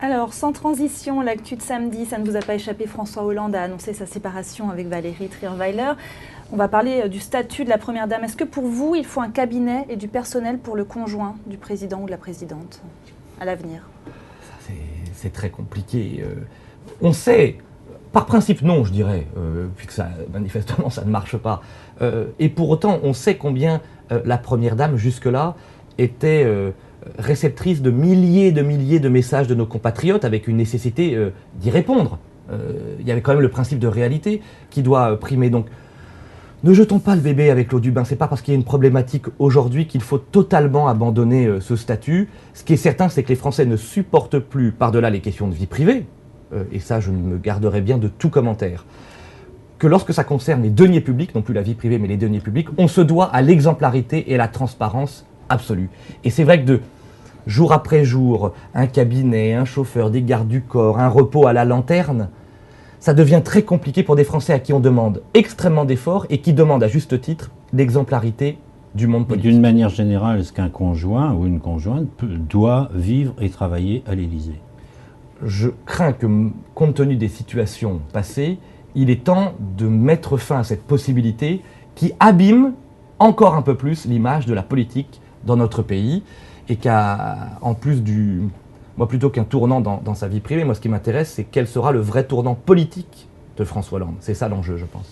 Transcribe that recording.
Alors, sans transition, l'actu de samedi, ça ne vous a pas échappé, François Hollande a annoncé sa séparation avec Valérie Trierweiler. On va parler du statut de la Première Dame. Est-ce que pour vous, il faut un cabinet et du personnel pour le conjoint du président ou de la présidente à l'avenir? C'est très compliqué. On sait, par principe non, je dirais, puisque ça, manifestement ça ne marche pas. Et pour autant, on sait combien la Première Dame, jusque-là, était réceptrice de milliers de messages de nos compatriotes avec une nécessité d'y répondre. Il y avait quand même le principe de réalité qui doit primer. Donc, ne jetons pas le bébé avec l'eau du bain. C'est pas parce qu'il y a une problématique aujourd'hui qu'il faut totalement abandonner ce statut. Ce qui est certain, c'est que les Français ne supportent plus, par-delà les questions de vie privée, et ça, je me garderai bien de tout commentaire, que lorsque ça concerne les deniers publics, non plus la vie privée, mais les deniers publics, on se doit à l'exemplarité et à la transparence absolue. Et c'est vrai que de jour après jour, un cabinet, un chauffeur, des gardes du corps, un repos à la lanterne, ça devient très compliqué pour des Français à qui on demande extrêmement d'efforts et qui demandent à juste titre l'exemplarité du monde politique. D'une manière générale, est-ce qu'un conjoint ou une conjointe doit vivre et travailler à l'Élysée? Je crains que, compte tenu des situations passées, il est temps de mettre fin à cette possibilité qui abîme encore un peu plus l'image de la politique dans notre pays et en plus moi, plutôt qu'un tournant dans sa vie privée, moi, ce qui m'intéresse, c'est quel sera le vrai tournant politique de François Hollande. C'est ça l'enjeu, je pense.